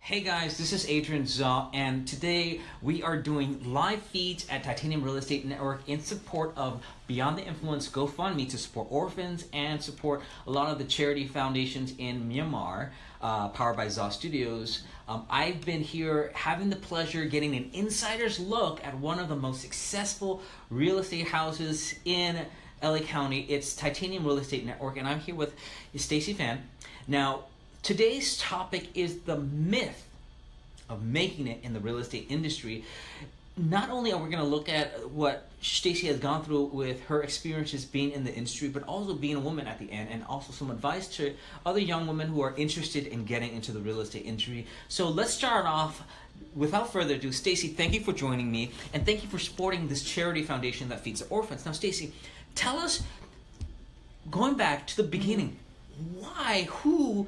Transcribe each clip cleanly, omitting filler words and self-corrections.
Hey guys, this is Adrian Zaw, and today we are doing live feeds at Titanium Real Estate Network in support of Beyond the Influence GoFundMe to support orphans and support a lot of the charity foundations in Myanmar, powered by Zaw Studios. I've been here having the pleasure getting an insider's look at one of the most successful real estate houses in LA County. It's Titanium Real Estate Network, and I'm here with Stacey Phan. Now, today's topic is the myth of making it in the real estate industry. Not only are we going to look at what Stacey has gone through with her experiences being in the industry, but also being a woman at the end, and also some advice to other young women who are interested in getting into the real estate industry. So let's start off. Without further ado, Stacey, thank you for joining me, and thank you for supporting this charity foundation that feeds the orphans. Now, Stacey, tell us, going back to the beginning, why, who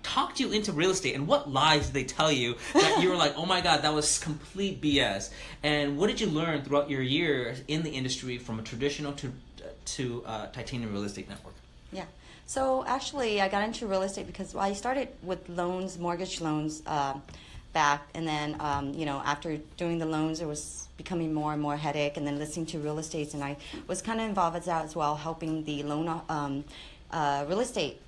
talked you into real estate, and what lies did they tell you that you were like, oh my god, that was complete BS? And what did you learn throughout your years in the industry from a traditional to Titanium Real Estate Network? Yeah. So actually, I got into real estate because I started with loans, mortgage loans, back, and then after doing the loans, it was becoming more and more headache, and then listening to real estate, and I was kind of involved as well, helping the loan real estate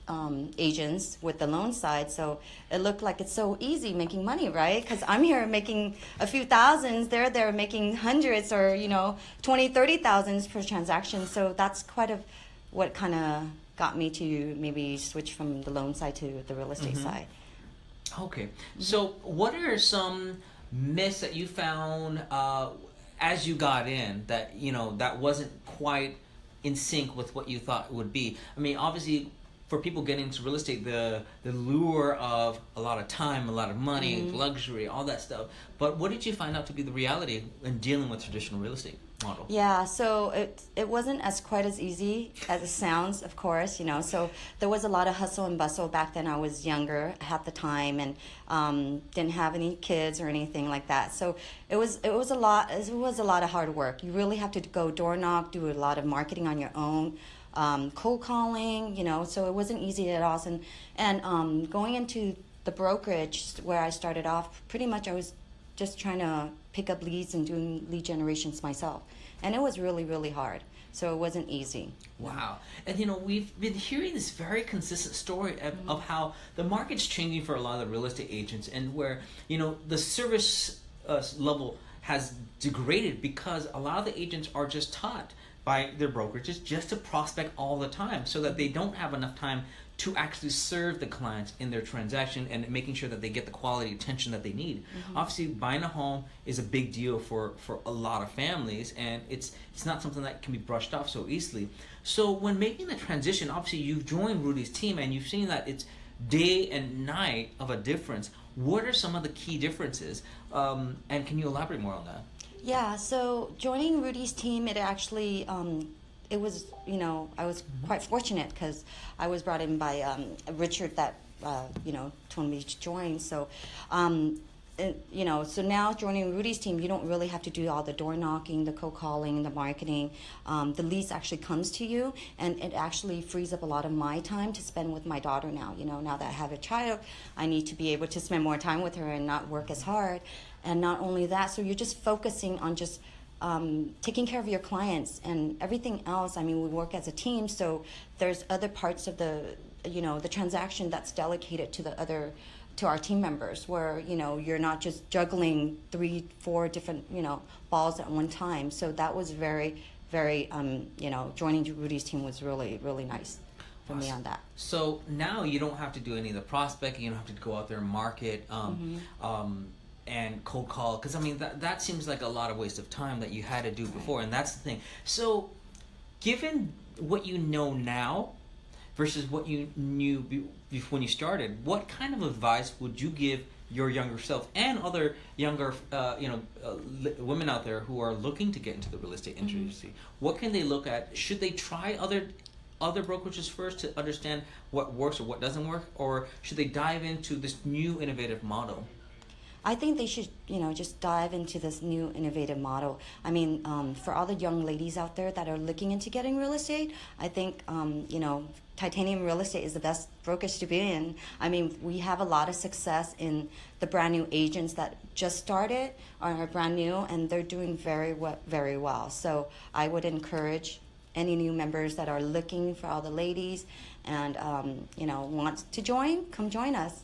agents with the loan side. So it looked like it's so easy making money, right? Because I'm here making a few thousands, they're making hundreds, or 20, 30 thousands per transaction. So that's what kind of got me to maybe switch from the loan side to the real estate side. Okay, so what are some myths that you found as you got in that that wasn't quite in sync with what you thought it would be? I mean, obviously, for people getting into real estate, the lure of a lot of time, a lot of money, luxury, all that stuff. But what did you find out to be the reality in dealing with traditional real estate model? Yeah, so it wasn't as quite as easy as it sounds, of course, So there was a lot of hustle and bustle back then. I was younger at the time, and didn't have any kids or anything like that. So it was a lot. It was a lot of hard work. You really have to go door knock, do a lot of marketing on your own, cold calling, So it wasn't easy at all. And going into the brokerage where I started off, pretty much I was just trying to pick up leads and doing lead generations myself. And it was really, really hard. So it wasn't easy. Wow. And we've been hearing this very consistent story of how the market's changing for a lot of the real estate agents, and where, the service level has degraded because a lot of the agents are just taught by their brokerages just to prospect all the time, so that they don't have enough time to actually serve the clients in their transaction and making sure that they get the quality attention that they need. Obviously, buying a home is a big deal for a lot of families, and it's not something that can be brushed off so easily. So when making the transition, obviously you've joined Rudy's team and you've seen that it's day and night of a difference. What are some of the key differences? And can you elaborate more on that? Yeah, so joining Rudy's team, it actually, it was, I was quite fortunate because I was brought in by Richard that, told me to join. So, so now joining Rudy's team, you don't really have to do all the door knocking, the cold calling, the marketing. The leads actually comes to you, and it actually frees up a lot of my time to spend with my daughter now. Now that I have a child, I need to be able to spend more time with her and not work as hard. And not only that, so you're just focusing on just taking care of your clients, and everything else. I mean, we work as a team, so there's other parts of the transaction that's delegated to our team members, where you're not just juggling 3-4 different balls at one time. So that was very, very joining Rudy's team was really, really nice for me on that. So now you don't have to do any of the prospecting. You don't have to go out there and market. And cold call, because I mean that seems like a lot of waste of time that you had to do before, and that's the thing. So given what you know now versus what you knew when you started, what kind of advice would you give your younger self and other younger women out there who are looking to get into the real estate industry? What can they look at? Should they try other brokerages first to understand what works or what doesn't work, or should they dive into this new innovative model? I think they should, just dive into this new innovative model. I mean, for all the young ladies out there that are looking into getting real estate, I think, Titanium Real Estate is the best brokerage to be in. I mean, we have a lot of success in the brand new agents that just started, are brand new, and they're doing very well. So I would encourage any new members that are looking for all the ladies and, want to join, come join us.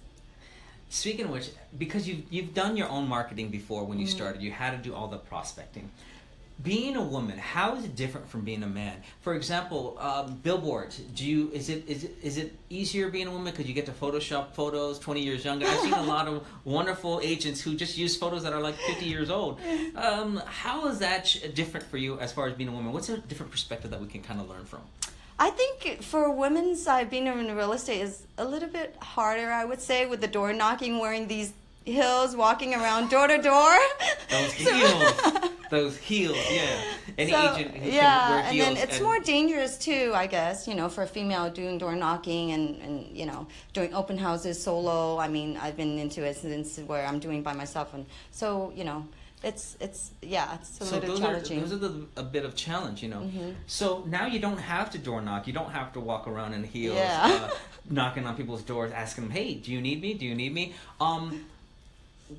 Speaking of which, because you've done your own marketing before when you started, you had to do all the prospecting. Being a woman, how is it different from being a man? For example, billboards. Is it easier being a woman because you get to Photoshop photos 20 years younger? I've seen a lot of wonderful agents who just use photos that are like 50 years old. How is that different for you as far as being a woman? What's a different perspective that we can kind of learn from? I think for women's side, being in real estate is a little bit harder, I would say, with the door knocking, wearing these heels, walking around door to door. Those heels. Those heels, yeah. Any agent who can wear heels. And then it's more dangerous too, I guess, for a female doing door knocking and doing open houses solo. I mean, I've been into it since where I'm doing by myself, and so, it's a little challenging. Those are a bit of challenge, So now you don't have to door knock. You don't have to walk around in heels, knocking on people's doors, asking them, "Hey, do you need me? Do you need me?"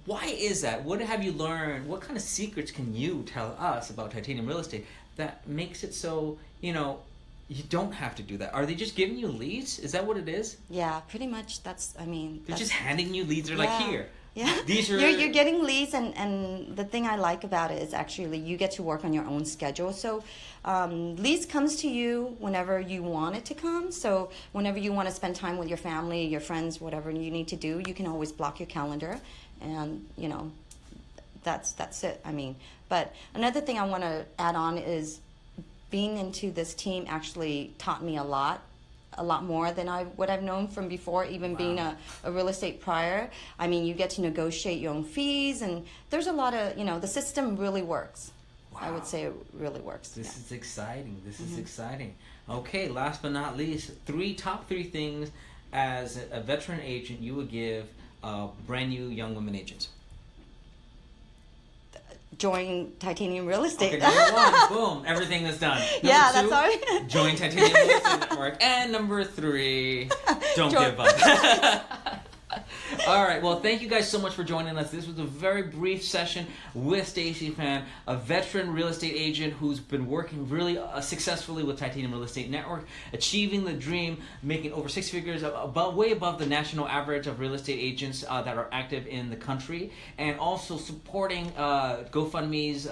Why is that? What have you learned? What kind of secrets can you tell us about Titanium Real Estate that makes it so, you don't have to do that? Are they just giving you leads? Is that what it is? Yeah, pretty much. They're just handing you leads. They're like, here. Yeah, these are... you're getting leads, and the thing I like about it is actually you get to work on your own schedule. So leads comes to you whenever you want it to come. So whenever you want to spend time with your family, your friends, whatever you need to do, you can always block your calendar, and that's it. I mean, but another thing I want to add on is being into this team actually taught me a lot more than I would have known from before, even being a real estate prior. I mean, you get to negotiate your own fees, and there's a lot of, the system really works. Wow. I would say it really works. This is exciting. This is exciting. Okay, last but not least, top three things as a veteran agent you would give brand new young women agents. Join Titanium Real Estate. Okay, number one, boom, everything is done. Number two, that's all right. Join Titanium Real Estate Network. And number three, don't give up. All right, well, thank you guys so much for joining us. This was a very brief session with Stacey Phan, a veteran real estate agent who's been working really successfully with Titanium Real Estate Network, achieving the dream, making over six figures, way above the national average of real estate agents that are active in the country, and also supporting GoFundMe's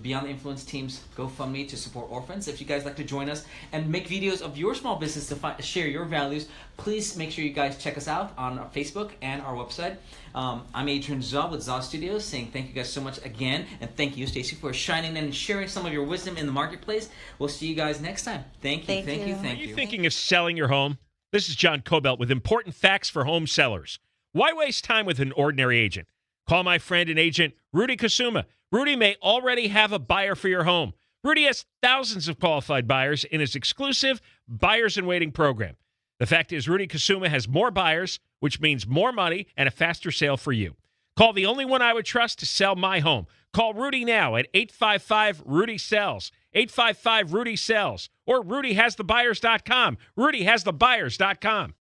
Beyond the Influence team's GoFundMe to support orphans. If you guys like to join us and make videos of your small business to share your values, please make sure you guys check us out on Facebook and our website. I'm Adrian Zha with Zha Studios, saying thank you guys so much again, and thank you, Stacey, for shining in and sharing some of your wisdom in the marketplace. We'll see you guys next time. Thank you. Are you thinking of selling your home? This is John Cobelt with important facts for home sellers. Why waste time with an ordinary agent? Call my friend and agent, Rudy Kasuma. Rudy may already have a buyer for your home. Rudy has thousands of qualified buyers in his exclusive Buyers in Waiting program. The fact is, Rudy Kasuma has more buyers, which means more money and a faster sale for you. Call the only one I would trust to sell my home. Call Rudy now at 855-RUDY-SELLS, 855-RUDY-SELLS, or RudyHasTheBuyers.com, RudyHasTheBuyers.com.